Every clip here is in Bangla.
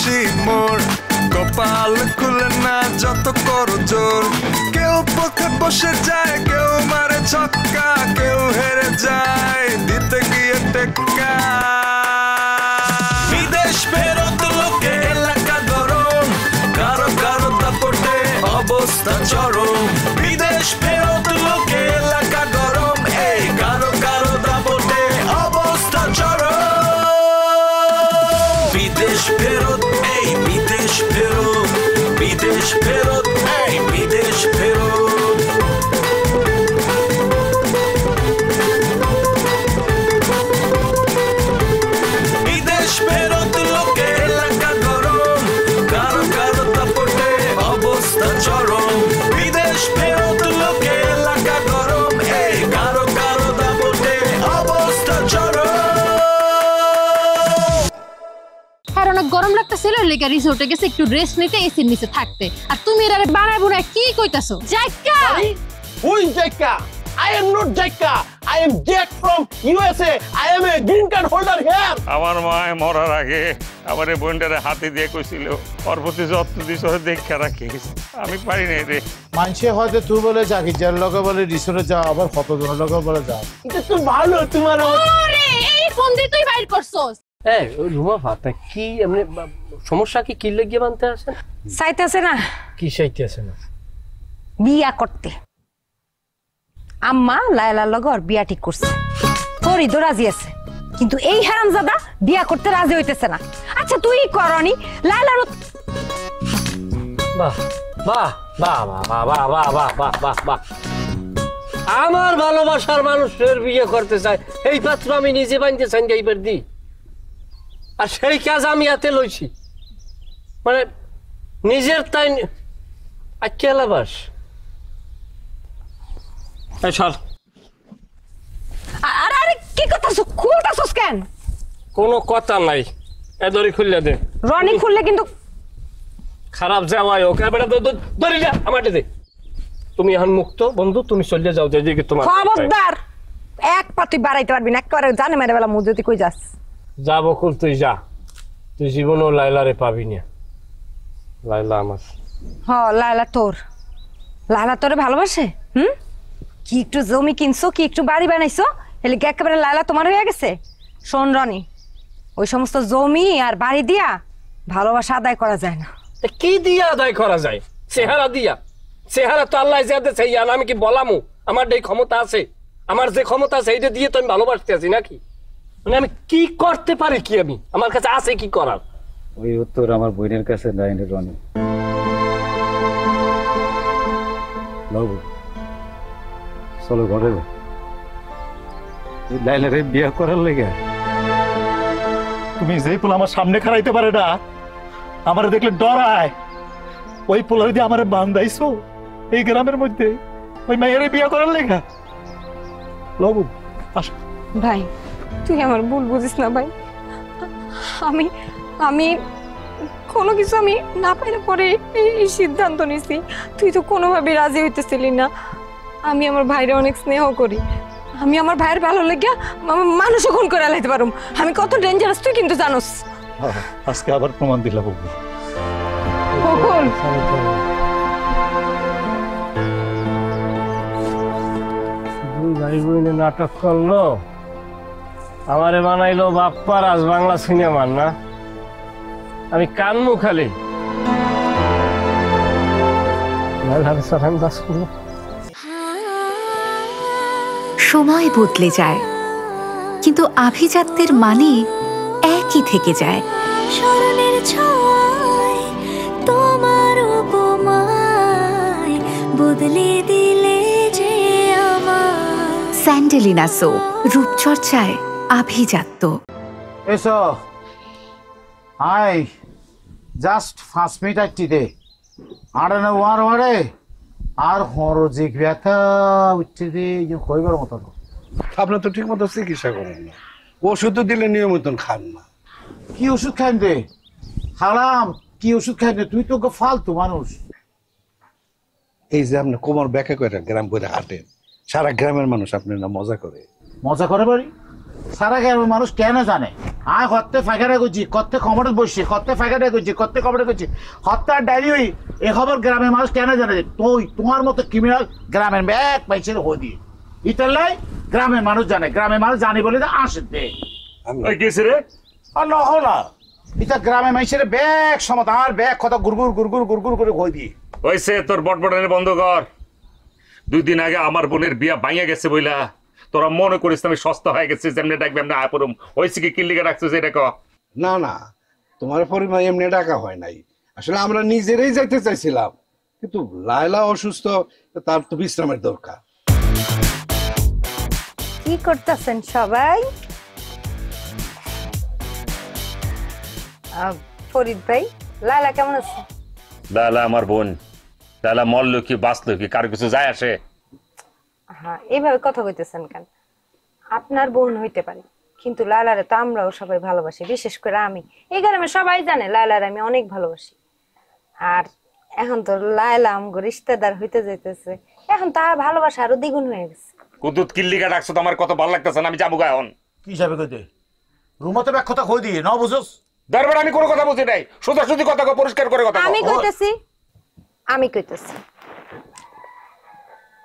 খুশি মোর কপাল খুলে না যত করো জোর কেউ পথে বসে যায় কেউ মারে ছক্কা কেউ হেরে যায় দিতে গিয়ে টেক্কা বিদেশ ফেরত লোকে এলাকা গরম কারো কারো দাপটে অবস্থা চরম বিদেশ ফেরত লোকে এলাকা গরম এই কারো কারো দাপটে অবস্থা চরম বিদেশ ফেরত এই বিদেশ ফেরত বিদেশ ফেরত এই বিদেশ ফেরত বিদেশ ফেরত লোকে এলাকা গরম কারো কারো দাপটে অবস্থা চরম বিদেশ ফেরত লোকে এলাকা গরম এই কারো কারো দাপটে অবস্থা চরম অনেক গরম লাগতেছিল লেগে রিসোর্টে গেছে একটু রেস্ট নিতে এসির নিচে থাকতে আর তুমি এর আগে বানাবো না কি কইতাছো জাইকা হুই জাইকা I am not Jaika. I am Jack from USA. I am a green card holder here. আমার মায় মরার আগে আমার এই বোনটারে হাতে দিয়ে কইছিল ওর প্রতি যত্ন দিস ওরে দেখে রাখিস আমি পারি না রে মানুষে হয়তো তুই বলে যাকি যার লগে বলে রিসোর্টে যাও আবার কতজনের লগে বলে যাও এটা তো ভালো তোমার আরে এই ফোন দিয়ে তুই বাইর করছস এই রুমা ফাতা কি এমনি সমস্যা কি লাগিয়ে বানতে আছে চাইতেছে না কি চাইতেছে না বিয়া করতে আম্মা লায়লার লগে ওর বিয়া ঠিক করছে ফরিদও রাজি আছে কিন্তু এই হারামজাদা বিয়া করতে রাজি হইতেছে না আচ্ছা তুই করনি লায়লার বাহ বাহ বাহ বাহ বাহ বাহ বাহ বাহ বাহ বাহ আমার ভালোবাসার মানুষের বিয়ে করতে চাই এই পাত্র আমি নিজে বানতে চাই এইবার দি আর সেই কাজ আমি হাতে লইছি মানে নিজের তাই আচ্ছা বাস আরে আরে কি করতেছ খুলতাছস কেন কোনো কথা নাই এদরি খুললে দে রনি খুললে কিন্তু খারাপ যাওয়াই ওকে বেটা ধরে যা আমাকে দে তুমি এখন মুক্ত বন্ধু তুমি চলে যাও যেদিকে তোমার খবরদার এক পা তুই বাড়াইতে পারবি না একবারে জানে মেরে বেলা মুজুতি কই যাস যা বকুল তুই যা তুই জীবনও লাইলারে পাবি না লাইলা আমার হ লায়লা তোর লায়লা তোরে ভালোবাসে কি একটু জমি কিনছো কি একটু বাড়ি বানাইছো এলে কি একেবারে লায়লা তোমার হয়ে গেছে শোন রনি ওই সমস্ত জমি আর বাড়ি দিয়া ভালোবাসা আদায় করা যায় না কি দিয়া আদায় করা যায় চেহারা দিয়া চেহারা তো আল্লাহ যা দেয় জান আমি কি বলামু আমার এই ক্ষমতা আছে আমার যে ক্ষমতা আছে এইটা দিয়ে তো আমি ভালোবাসতে আছি নাকি মানে আমি কি করতে পারি কি আমি আমার কাছে আছে কি করার ওই উত্তর আমার বোনের কাছে নাই রনি বাবু চলো ঘরে লাইলারে বিয়া করার লেগে তুমি যেই পোলা আমার সামনে খাড়াইতে পারে না আমার দেখলে ডরায় ওই পোলা দিয়ে আমার বান্ধাইছো এই গ্রামের মধ্যে ওই মেয়ের বিয়া করার লেগা বাবু আসো ভাই তুই আমার ভুল বুঝিস না ভাই আমি আমি কোনো কিছু আমি না পাইলে পরে এই সিদ্ধান্ত নিছি তুই তো কোনোভাবে রাজি হইতেছিলি না আমি আমার ভাইরে অনেক স্নেহ করি আমি আমার ভাইয়ের ভালো লেগে মানুষও খুন করে আলাইতে পারুম আমি কত ডেঞ্জারাস তুই কিন্তু জানোস আজকে আবার প্রমাণ দিলা বাবু কখন দুই ভাই বোনে নাটক করলো আমারে বানাইলো বাপ্পা রাজ বাংলা সিনেমার না আমি কানমু খালি সময় বদলে যায় কিন্তু আভিজাত্যের মানে একই থেকে যায় স্মরণের ছোঁয়ায় তোমার উপমায় বদলে দিলে যে আমার স্যান্ডেলিনা সো রূপচর্চায় আভিজাত্য এসো আই জাস্ট 5 মিনিট আইটি দে আরে না ওয়ারে আর হরো জিক ব্যথা উঠতে দে কইবার মতো আপনার তো ঠিক মতো চিকিৎসা করেন না ওষুধ দিলে নিয়মিত খান না কি ওষুধ খাইন দে হারাম কি ওষুধ খাইন দে তুই তো ফালতু মানুষ এই যে আপনি কোমর ব্যাখ্যা করে গ্রাম করে হাঁটেন সারা গ্রামের মানুষ আপনার না মজা করে বাড়ি সারা গ্রামের মানুষ কেন জানে আয় হত্যে ফাঁকাটা করছি, কত্তে খবরে বসছি, কত্তে ফাঁকাটা করছি, কত্তে খবরে করছি, হত্যার ডায়েরি হই। এ খবর গ্রামের মানুষ কেন জানে? তোমার মতো ক্রিমিনাল গ্রামের ব্যাগ পাইছে হদি ইতালাই গ্রামের মানুষ জানে, গ্রামের মানুষ জানি বলে আসতে গেছে রে আর না হো না। এটা গ্রামের মানুষের ব্যাগ সমত আর ব্যাগ কত গুরগুর গুরগুর গুরগুর করে হই দিয়ে হয়েছে। তোর বটবটানি বন্ধ কর। 2 দিন আগে আমার বোনের বিয়া ভাঙিয়া গেছে বইলা তোরা মনে করিস আমি সস্তা হয়ে গেছে, যেমনি ডাকবে এমনি আপরম হয়েছে কি কিল্লিকে রাখছিস এটা ক। না না, তোমার পরিবার এমনি ডাকা হয় নাই, আসলে আমরা নিজেরাই যাইতে চাইছিলাম, কিন্তু লায়লা অসুস্থ, তার তো বিশ্রামের দরকার। কি করতেছেন সবাই? ফরিদ ভাই, লায়লা কেমন আছে? লালা আমার বোন, লালা মরলো কি বাঁচলো কি কার কিছু যায় আসে? হ্যাঁ, এইভাবে কথা কইতেছেন কেন? আপনার বোন হইতে পারে, কিন্তু লায়লারে তো আমরাও সবাই ভালোবাসি, বিশেষ করে আমি। এই গ্রামে সবাই জানে লায়লারে আমি অনেক ভালোবাসি। আর এখন তো লায়লা আমগো রিশতেদার হইতে যাইতেছে, এখন তার ভালোবাসা আরো দ্বিগুণ হয়ে গেছে। কুদুত কিল্লিকা ডাকছো তো আমার কত ভালো লাগতেছে না, আমি যাবো গা এখন। কি হিসাবে কইতে রুমতে ব্যাগ কথা কই দিয়ে ন বুঝোস? দরবার আমি কোনো কথা বুঝি নাই, সোজাসুজি কথা কও, পরিষ্কার করে কথা কও। আমি কইতেছি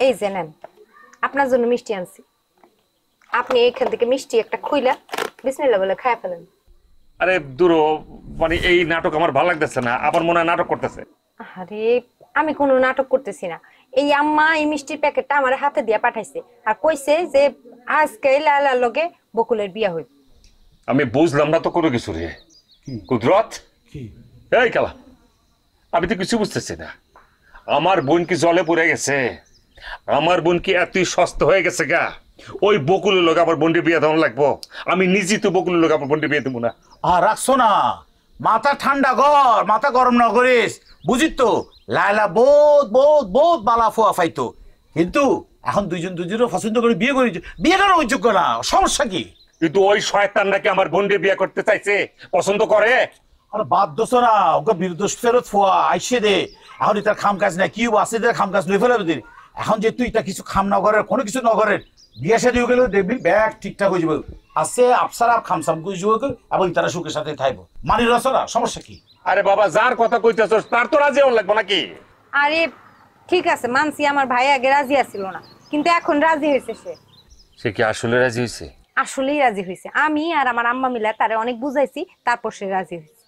এই যে নেন, আপনার জন্য মিষ্টি আনছি। আপনি এইখান থেকে মিষ্টি একটা খুইলা বিসমিল্লাহ বলে খায় ফেলেন। আরে দূর, মানে এই নাটক আমার ভালো লাগতেছে না, আবার মনে হয় নাটক করতেছে। আরে আমি কোনো নাটক করতেছি না, এই আম্মা এই মিষ্টির প্যাকেটটা আমার হাতে দিয়ে পাঠাইছে আর কইছে যে আজকে লালার লগে বকুলের বিয়া হইবে। আমি বুঝলাম না তো কোনো কিছু রে। কুদরত এই কালা, আমি তো কিছু বুঝতেছি না। আমার বোন কি জলে পড়ে গেছে? আমার বোন কি এতই সস্তা হয়ে গেছে গা? ওই বকুলের লোক আমার বোনটি বিয়ে দেওয়া লাগবো? আমি নিজেই তো বকুলের লোক আমার বোনটি বিয়ে দেবো না। আর রাখছো না, মাথা ঠান্ডা কর, মাথা গরম না করিস, বুঝিস তো? লায়লা বহুত বহুত বহুত বালা ফোয়া ফাইতো, কিন্তু এখন দুজনের পছন্দ করে বিয়ে করেছে, বিয়ে কেন যোগ্য না? সমস্যা কি? কিন্তু ওই শয়তান নাকি আমার বোনটি বিয়ে করতে চাইছে, পছন্দ করে। আর বাদ দোষ না, ওকে বিরুদ্ধ ফেরত ফোয়া আইসে দে। এখন তার খাম কাজ নাই, কি আছে খাম কাজ লই ফেলে দিন। এখন যে তুই তা কিছু খাম না করার, কোনো কিছু না করেন, বিয়ে সাথে গেলেও দেখবি ব্যাগ ঠিকঠাক হয়ে যাবে, আছে আফসার আপ খামসাম করে যাবে এবং তারা সুখের সাথে থাকবো। মানি রসরা, সমস্যা কি? আরে বাবা, যার কথা কইতেছ তার তো রাজি হন লাগবো নাকি? আরে ঠিক আছে, মানছি আমার ভাই আগে রাজি আছিল না, কিন্তু এখন রাজি হয়েছে। সে কি আসলে রাজি হয়েছে? আসলেই রাজি হয়েছে। আমি আর আমার আম্মা মিলে তারে অনেক বুঝাইছি, তারপর সে রাজি হয়েছে।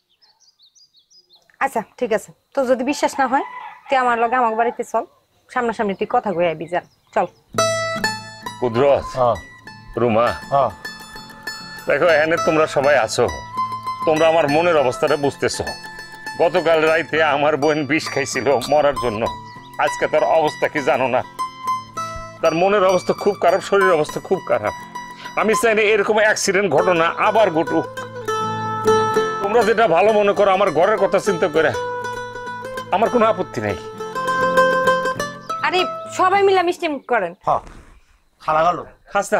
আচ্ছা ঠিক আছে, তো যদি বিশ্বাস না হয় তুই আমার লগে আমার বাড়িতে চল, সামনাসামনি তুই কথা কই আইবি, যা চল। কুদরত, রুমা, দেখো এখানে তোমরা সবাই আছো, তোমরা আমার মনের অবস্থাটা বুঝতেছো। গতকাল রাইতে আমার বোন বিষ খাইছিল মরার জন্য, আজকে তার অবস্থা কি জানো না? তার মনের অবস্থা খুব খারাপ, শরীরের অবস্থা খুব খারাপ। আমি চাই না এরকম অ্যাক্সিডেন্ট ঘটনা আবার ঘটুক। তোমরা যেটা ভালো মনে করো, আমার ঘরের কথা চিন্তা করে আমার কোনো আপত্তি নেই। আরে সবাই মিলে মিষ্টি মুখ করেন। খালা গেল খাস না,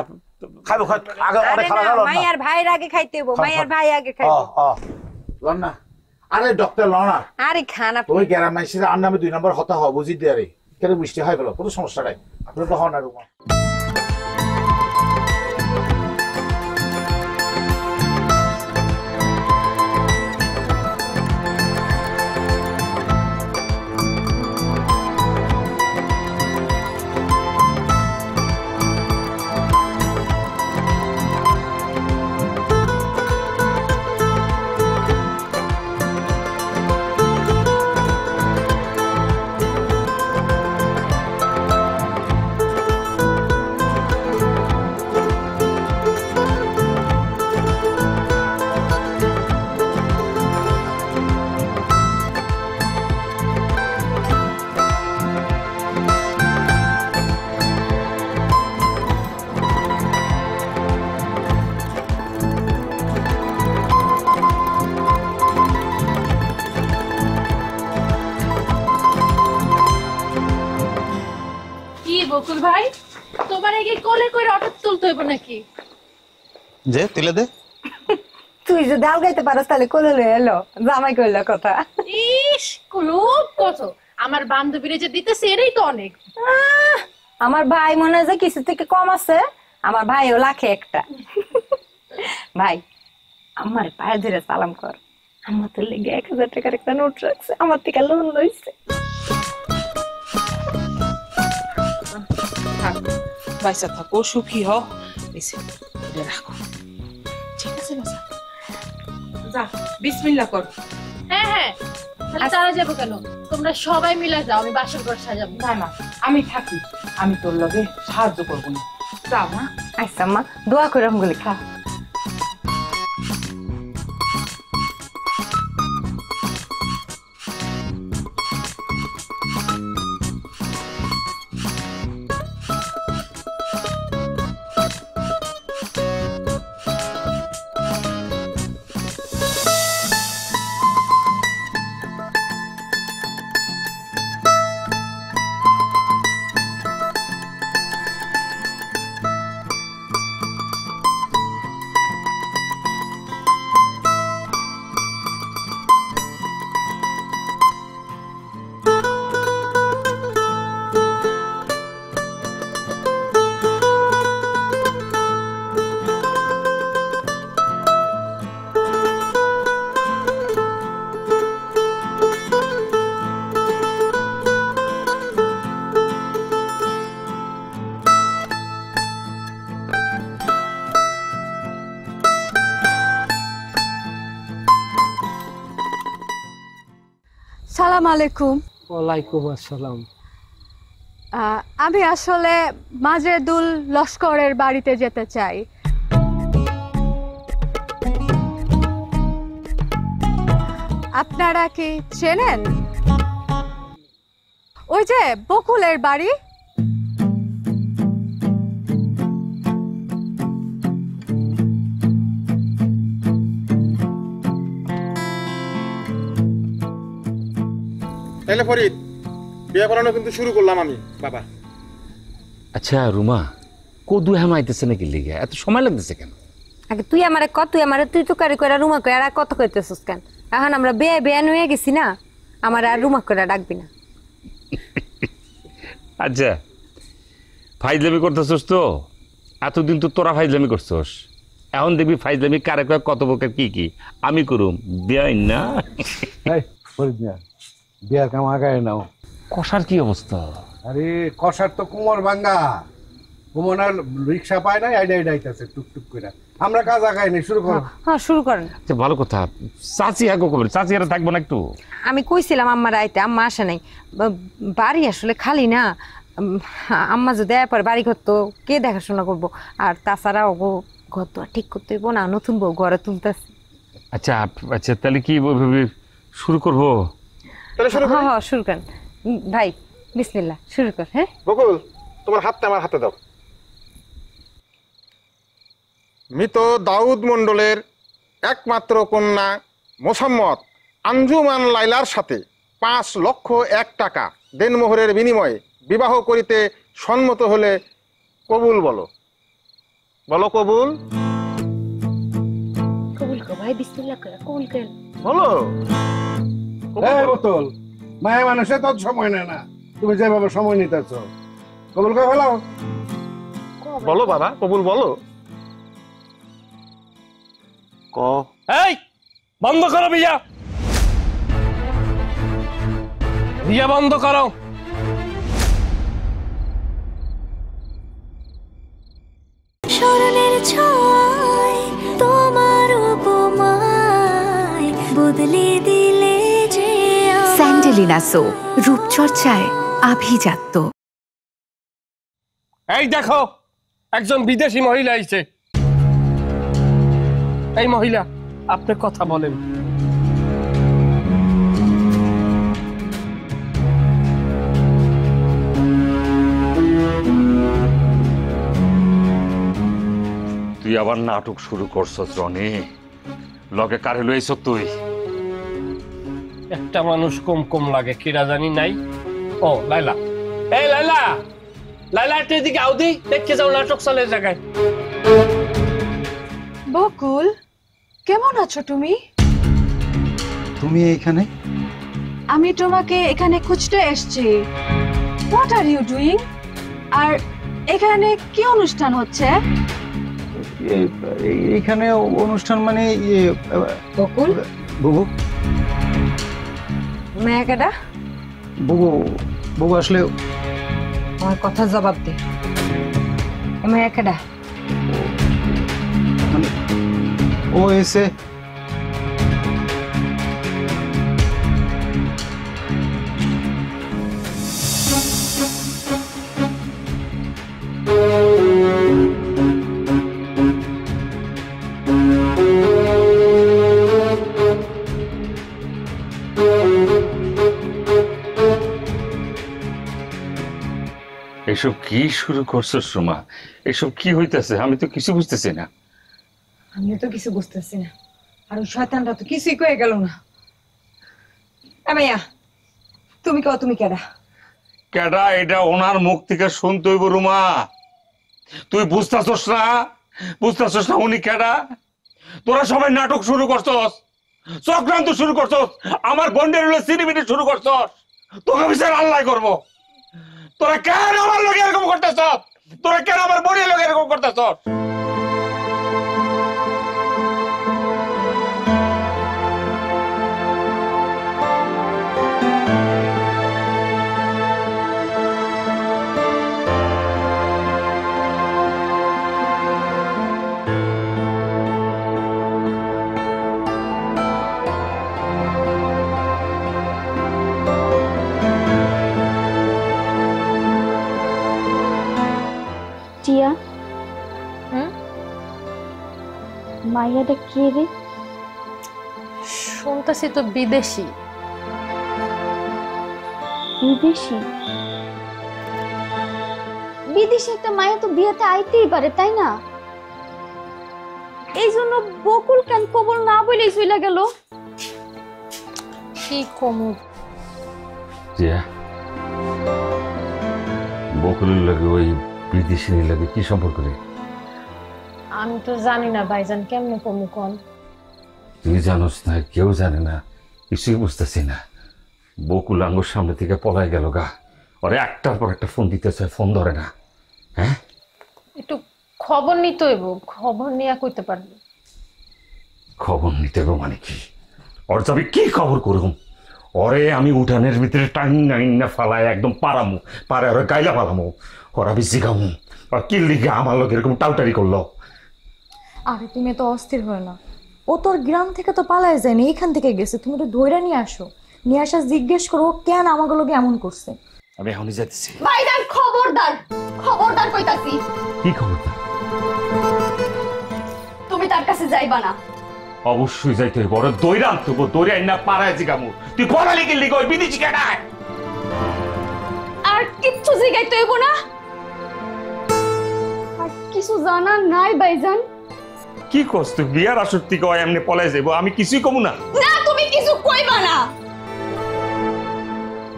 খাইবো আগে অনেক খালা গেল। মাইয়ার ভাইয়ের আগে খাইতে হইব, মাইয়ার ভাই আগে খাইবো। লন্না, আরে ডক্টর লনা, আরে খান আপনি। ওই গ্রাম মাইসির আর নামে 2 নম্বর হতা হয়, বুঝি দে। আরে কেন মিষ্টি হয় গেল, কোনো সমস্যা নাই, আপনার তো হন না রুমা। বকুল ভাই, তোমার কি কোলে করে অটো তুলতে হইব নাকি? যে তুলে দে। তুই যদি আলগাইতে পারস তাহলে কোলে লয়ে এলো, জামাই কইলা কথা। ইস খুব কত, আমার বান্ধবীরে যে দিতেছে এরই তো অনেক। আমার ভাই মনে হয় যে কিছু থেকে কম আছে, আমার ভাইও লাখে একটা। ভাই আমার পায়ে ধরে সালাম কর। আমার তো লেগে 1000 টাকার একটা নোট রাখছে, আমার থেকে লোন লইছে। বাইসা থাকো, সুখী হও। রাখো, ঠিক আছে বাসা, যা বিসমিল্লাহ কর। হ্যাঁ হ্যাঁ, তাহলে তারা যাবো কেন? তোমরা সবাই মিলে যাও, আমি বাসর ঘর সাজাবো। না না, আমি থাকি, আমি তোর লগে সাহায্য করবো না। যাও মা। আচ্ছা মা, দোয়া করে আমগুলি খা। সালাম আলাইকুম। ওয়ালাইকুম আসসালাম। আমি আসলে মাজেদুল লস্করের বাড়িতে যেতে চাই। আপনারা কি চেনেন? ওই যে বকুলের বাড়ি। তাহলে ফরিদ, বিয়ে করানো কিন্তু শুরু করলাম আমি বাবা। আচ্ছা রুমা, কদু হেমাইতেছে নাকি লিগে এত সময় লাগতেছে কেন? আগে তুই আমারে কত, তুই আমারে তুই তো কারি করে রুমা করে আর কত কইতেছিস কেন? এখন আমরা বেয়ান হয়ে গেছি না, আমার আর রুমা করে ডাকবি না। আচ্ছা ফাইজলামি করতেছস তো, এতদিন তো তোরা ফাইজলামি করছস, এখন দেখবি ফাইজলামি কারে কয় কত প্রকার কি কি আমি করুম বিয়াই না। ফরিদ মিয়া, বিয়ার কাম আগায় নাও। কষার কি অবস্থা? আরে কষার তো কোমর ভাঙ্গা, কোমনার রিক্সা পায় না, আইডাইতেছে টুকটুক করে। আমরা কাজ আগাই নি, শুরু করো। হ্যাঁ শুরু করেন। আচ্ছা ভালো কথা, চাচি হাগো কবে? চাচি আর থাকবো না একটু? আমি কইছিলাম আম্মার আইতে, আম্মা আসে নাই। বাড়ি আসলে খালি না, আম্মা যদি পরে বাড়ি ঘর তো কে দেখাশোনা করবো? আর তাছাড়া ও ঘর তো ঠিক করতে হইব না, নতুন বউ ঘরে তুলতেছে। আচ্ছা আচ্ছা, তাহলে কি শুরু করবো? হ্যাঁ হ্যাঁ শুরু করেন ভাই, বিসমিল্লাহ শুরু কর। হ্যাঁ বকুল, তোমার হাতটা আমার হাতে দাও। মৃত দাউদ মণ্ডলের একমাত্র কন্যা মোসাম্মদ আঞ্জুমান লাইলার সাথে 5,01,000 টাকা দেনমোহরের বিনিময়ে বিবাহ করিতে সম্মত হলে কবুল বলো। বলো কবুল। কবুল কর ভাই, বিসমিল্লাহ করে কবুল কর। বলো। এই বোতল, মায়া মানুষে তো সময় নেয় না, তুমি যেভাবে সময় নিতেছ কবুল করে ফেলাও। বলো বাবা, কবুল বলো। এই বন্ধ করো বিয়া, বিয়া বন্ধ করো। স্মরণের ছোঁয়ায় তোমার উপমায় বদলে দিলে যে স্যান্ডেলিনা সো, রূপচর্চায় আভিজাত্য। এই দেখো, একজন বিদেশি মহিলা আইছে। এই মহিলা, আপনি কথা বলেন। তুই আবার নাটক শুরু করছস রনি, লগে কারে লইছ তুই? একটা মানুষ কম কম লাগে, কিরা জানি নাই। ও লাইলা, এই লাইলা, লাইলা একটু এদিকে আও দি, দেখে যাও নাটক চলে জায়গায়। বকুল, কেমন আছো তুমি? তুমি এইখানে? আমি তোমাকে এখানে খুঁজতে এসেছি। What are you doing? আর এখানে কি অনুষ্ঠান হচ্ছে? এইখানে অনুষ্ঠান মানে বকুল বুবু মেয়েকেটা বুবু বুবু আসলে আমার কথা জবাব দে মেয়েকেটা ও এসে এসব কি শুরু করছো সুমা? এসব কি হইতেছে? আমি তো কিছু বুঝতেছি না। আমিও তো কিছু বুঝতেছি না। আর ওই শয়তানটা তো কিছুই কয়ে গেল না। মাইয়া তুমি কও, তুমি কেডা? কেডা এটা ওনার মুখ থেকে শুনতে হইব রুমা। তুই বুঝতেছস না? বুঝতেছস না উনি কেডা? তোরা সবাই নাটক শুরু করছস, চক্রান্ত শুরু করছস, আমার বন্ডের হলে সিনেমিটি শুরু করছস। তোকে বিচার আল্লাহ করবো। তোরা কেন আমার লোক এরকম করতেছ? তোরা কেন আমার বোনের লোক এরকম করতেছ? টিয়া মাইয়াটা কে রে? শুনতেছি তো বিদেশি। বিদেশি? বিদেশি একটা মায়া তো বিয়েতে আইতেই পারে, তাই না? এই জন্য বকুল কেন কবল না বলেই চলে গেল? কি কমু বকুলের লাগে ওই বিদেশিনীর লাগে কি সম্পর্ক রে? আমি তো জানি না ভাইজান, কেমনে কমু কোন? তুই জানোস না, কেউ জানে না, কিছুই বুঝতেছি না। বকুল আঙ্গুর সামনে থেকে পলাই গেল গা। ওরে একটার পর একটা ফোন দিতেছে, ফোন ধরে না। হ্যাঁ, একটু খবর নিতে হইব, খবর নিয়ে কইতে পারবি। খবর নিতে হবে মানে কি? ওর যাবি কি খবর করুম? ওরে আমি উঠানের ভিতরে টাইম না ফালায় একদম পারামু, পারে ওরে গাইলা ফালামু, ওরা বেশি গামু। আর কি লিখে আমার লোক এরকম টাউটারি করলো? আরে তুমি তো অস্থির হয় না, ও তোর গ্রাম থেকে তো পালায় যায়নি, এখান থেকে গেছে। তুমি তো ধইরা নিয়ে আসো, নিয়ে আসা জিজ্ঞেস করো কেন আমাকে লোকে এমন করছে। আমি এখনই যাচ্ছি। ভাইজান খবরদার, খবরদার কইতাছি। কি খবরদার? তুমি তার কাছে যাইবা না। অবশ্যই যাইতে হইব। ওরা দইরা আনতে দইরা আইনা পাড়ায় জিগামু। তুই পড়ালি কি লিখ ওই বিদেশি কেডায়? আর কিচ্ছু জিগাইতে হইব না। আর কিছু জানা নাই ভাইজান। কি কস তুই? বিয়ার আসর থেকে এমনি পলায় যাইব, আমি কিছুই কমু না। না তুমি কিছু কইবা না।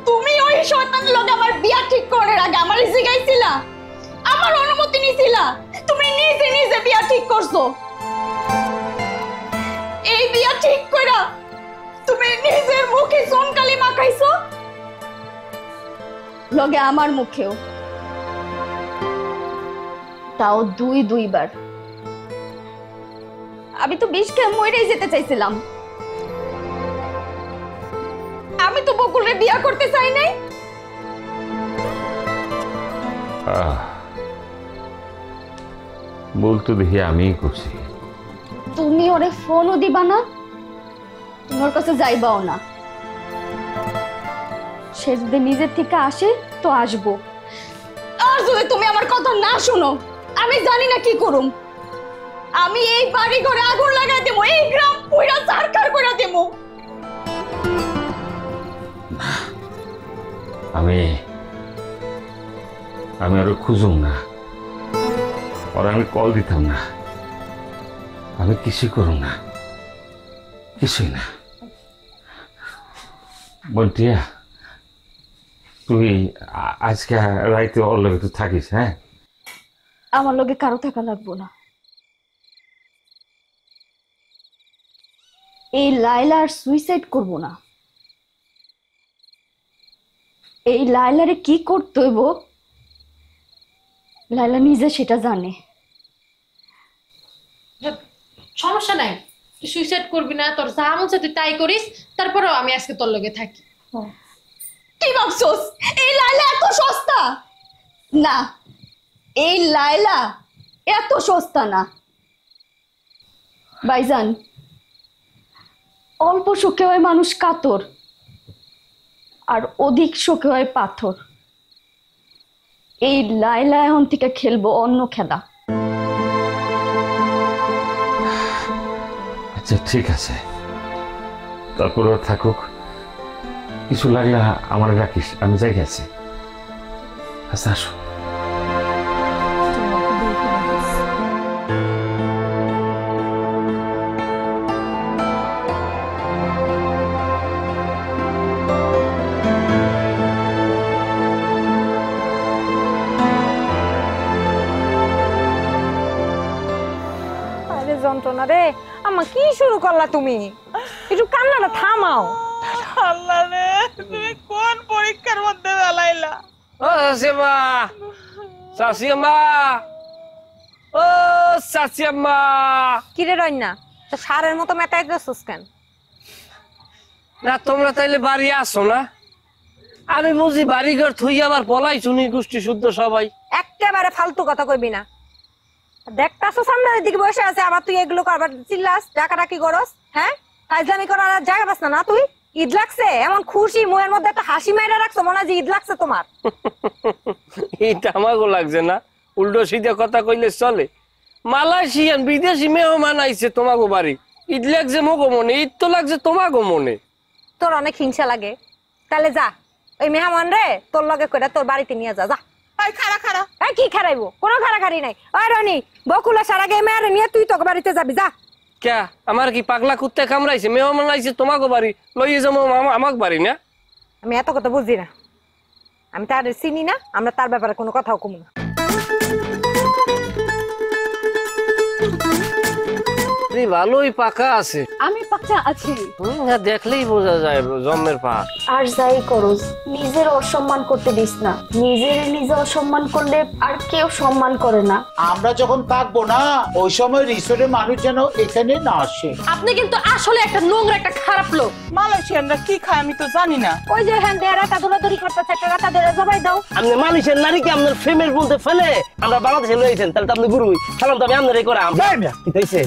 তুমি ওই শয়তান লগে আমার বিয়া ঠিক করার আগে আমারে জিগাইছিলা, আমার অনুমতি নিছিলা। তুমি নিজে নিজে বিয়া ঠিক করছো। এই বিয়া ঠিক কইরা তুমি নিজের মুখে সোনকালি মাখাইছো, লগে আমার মুখেও, তাও দুইবার। আমি তো বিষ খেয়ে মরেই যেতে চাইছিলাম। আমি তো বকুলের বিয়া করতে চাই নাই। বলতো দেখি আমিই করছি। তুমি ওরে ফোনও দিবা না, তোমার কাছে যাইবাও না। সে যদি নিজের থেকে আসে তো আসবো, আর যদি তুমি আমার কথা না শুনো আমি জানি না কি করুম। আমি এই বাড়ি ঘরে আগুন লাগাই দেবো, এই গ্রাম পুরা সরকার করে দেবো। আমি আরো খুঁজুম না, আর আমি কল দিতাম না, আমি কিছুই করুম না, কিছুই না। বলটিয়া তুই আজকে রাইতে ওর লগে তুই থাকিস। হ্যাঁ, আমার লগে কারো থাকা লাগবো না। এই লাইলা আর সুইসাইড করবো না। এই লাইলারে কি করতে হইব লাইলা নিজে সেটা জানে। সমস্যা নাই, তুই সুইসাইড করবি না, তোর যা মন চায় তুই তাই করিস, তারপরেও আমি আজকে তোর লগে থাকি। কি ভাবছস এই লাইলা এত সস্তা? না, এই লাইলা এত সস্তা না ভাইজান। অল্প সুখে হয় মানুষ কাতর, আর অধিক সুখে হয় পাথর। এই লাইলা এখন থেকে খেলবো অন্য খেলা। আচ্ছা ঠিক আছে, তারপরে থাকুক, কিছু লাগলে আমার রাখিস, আমি যাই গেছি। আচ্ছা আসো। যন্ত্রণা রে, আমা কি শুরু করলা তুমি? একটু কান্নাটা থামাও। আল্লাহ রে, তুমি কোন পরীক্ষার মধ্যে বেলাইলা? ও চাচিমা, চাচিমা, ও চাচিমা। কিরে রইনা, তো সারের মতো মেটাই দিছস কেন? না তোমরা তাইলে বাড়ি আসো না? আমি বুঝি বাড়ি ঘর থুই আবার পলাই শুনি গোষ্ঠী শুদ্ধ সবাই। একেবারে ফালতু কথা কইবি না। দেখতাছো সামনের দিকে বসে আছে, আবার তুই এগুলো করবার চিল্লাস, ডাকাডাকি করস। হ্যাঁ, ফাইজলামি করার আর জায়গা পাস না তুই? ঈদ লাগছে এমন খুশি মুখের মধ্যে একটা হাসি মাইরা রাখছো, মনে হয় যে ঈদ লাগছে তোমার। এটা আমাগো লাগছে না, উল্টো সিধা কথা কইলে চলে। মালয়েশিয়ান বিদেশি মেহমান আইছে তোমাগো বাড়ি, ঈদ লাগছে মগো মনে, ঈদ তো লাগছে তোমাগো মনে। তোর অনেক হিংসা লাগে, তাহলে যা ওই মেহমান রে তোর লগে কইরা তোর বাড়িতে নিয়ে যা। যা খারা খারা। কি খারাইবো? কোনো খারাখারি নাই। ওই রনি, বকুলা সারা গে মেয়ারে নিয়ে তুই তোকে বাড়িতে যাবি, যা। কে আমার কি পাগলা কুত্তে কামড়াইছে? মেহমান আইছে তোমাগো বাড়ি, লইয়ে যাবো আমাক বাড়ি না? আমি এত কথা বুঝি না, আমি তার চিনি না, আমরা তার ব্যাপারে কোনো কথাও কমু না। ভালোই পাকা আছে। আমি পাকা আছি, দেখলেই বোঝা যায় জন্মের পা। আর যাই করস নিজের অসম্মান করতে দিস না। নিজের নিজে অসম্মান করলে আর কেউ সম্মান করে না। আমরা যখন থাকবো না ওই সময় রিসোর্টের মানুষ যেন এখানে না আসে। আপনি কিন্তু আসলে একটা নোংরা, একটা খারাপ লোক। মালয়েশিয়ানরা কি খায় আমি তো জানি না। ওই যে হ্যাঁ দেরা কাদুলাদুরি করতেছে, একটা রাতা দেরা জবাই দাও। আপনি মালয়েশিয়ার নারীকে আপনার ফেমের বলতে ফেলে আমরা বাংলাদেশে লইছেন, তাহলে তো আপনি গুরুই। সালাম তো আমি আপনারই করাম। কি হইছে?